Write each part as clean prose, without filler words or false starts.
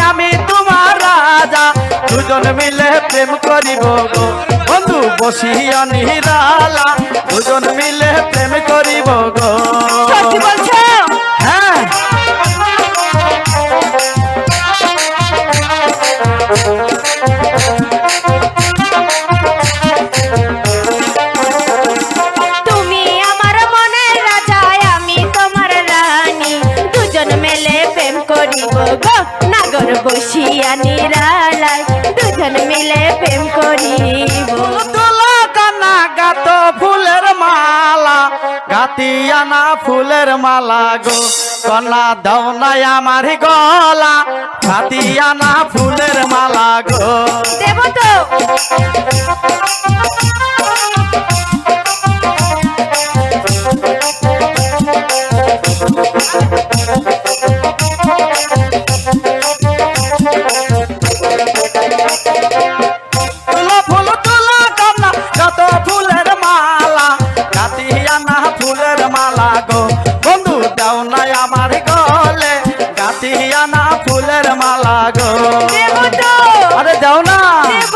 আমি তোমার রাজা দুজন মিলে প্রেম করিব গো বন্ধু বসিয়া নিরালা দুজন মিলে প্রেম করিব গো। সত্যি বলছো? হ্যাঁ তুমি আমার মনের রাজা আমি তোমার রানী দুজন মিলে প্রেম করিব গো নাগর বসিয়া নিরালায় দুজন মিলে প্রেম করিব। তুলা কানা গাত ফুলের মালা গাতিয়া না ফুলের মালা গো কন্যা দাও না আমার গলা গাতিয়া না ফুলের মালা গো। দেব তো তুলা ফুল তুলা কানা গাত ফুলের মালা গাতিয়া না ফুলের মালা গো বন্ধু দাও না আমার গলে গাতিয়া না ফুলের মালা গো। দেব তো আরে দাও না দেব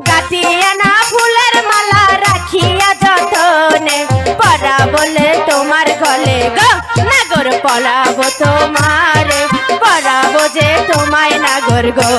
গাতিয়া না ফুলের মালা রাখিয়া যতনে পরাবলে তোমার গলে গো নাগর পরাবো তোমারে পরাবো যে তোমায় নাগর গো।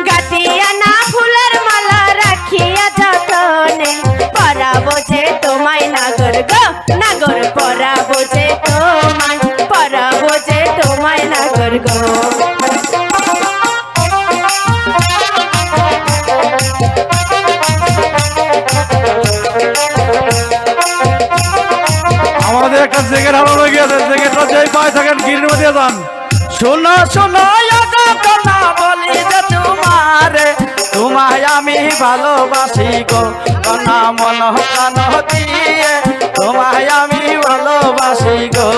গাতিয়া না ফুলের মালা রাখিয়া যতনে পরাবো যে তোমায় নাগর গো নাগর পরাবো যে তোমায় পরাবো যে তোমায় নাগর গো। আমাদের একটা জেগের হারানো গিয়েছে জেগেরটা যেই পায় থাকেন গিরির মধ্যে যান। শোনো শোনো না বলি যে তোমারে তোমায় আমি ভালোবাসি গো কন্যা মন প্রাণ দিয়ে তোমায় আমি ভালোবাসি গো।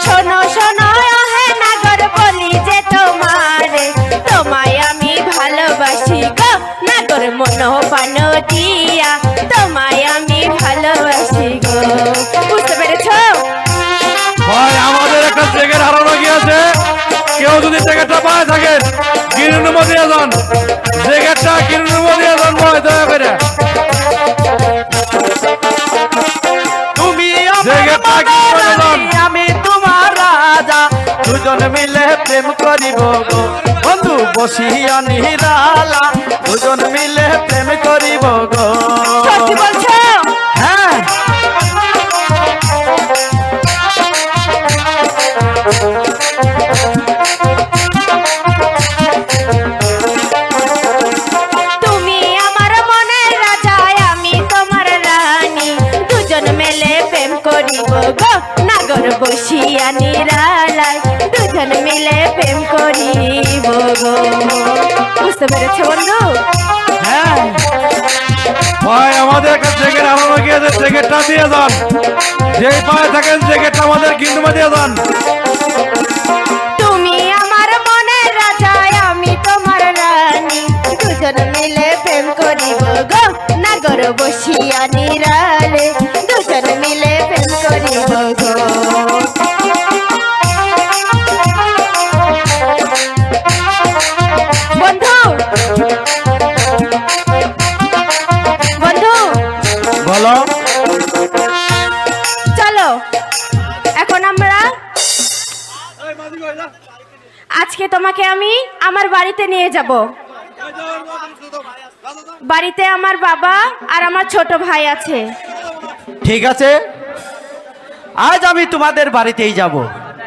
শোনো শোনো হে নাগর বলি যে তোমারে তোমায় আমি ভালোবাসি গো নাগর মন প্রাণ দিয়া তোমায় আমি ভালোবাসি গো। বুঝতে পেরেছো? ভাই আমাদের একটা জেগের হারানো গিয়েছে কেউ যদি জেগেরটা পায় থাকেন গিরির মধ্যে যান জেগেরটা গিরির মধ্যে যান ভাই দয়া করে। আমি তোমার রাজা দুজন মিলে প্রেম করিব গো বন্ধু বসিয়া নিরালা দুজন মিলে প্রেম করিব গো। সত্যি বলছো? হ্যাঁ তুমি আমার মনের রাজা আমি তোমার রানী দুজন মিলে প্রেম করিব গো নাগর বসিয়া নিরালায় দুজন মিলে প্রেম করিব গো। বুঝতে পেরেছো বন্ধু? হ্যাঁ ভাই আমাদের একটা জেগের হারানো গিয়েছে জেগেরটা দিয়ে যান যেই পায়ে থাকেন জেগেরটা আমাদের গিরির মধ্যে যান। তুমি আমার মনের রাজা আমি তোমার রানী দুজন মিলে প্রেম করিব গো নাগর বসিয়া নিরালে দুজন মিলে প্রেম করিব গো। বন্ধু বন্ধু বলো চলো এখন আমরা আজকে তোমাকে আমি আমার বাড়িতে নিয়ে যাব। বাড়িতে আমার বাবা আর আমার ছোট ভাই আছে। ঠিক আছে আজ আমি তোমাদের বাড়িতেই যাব।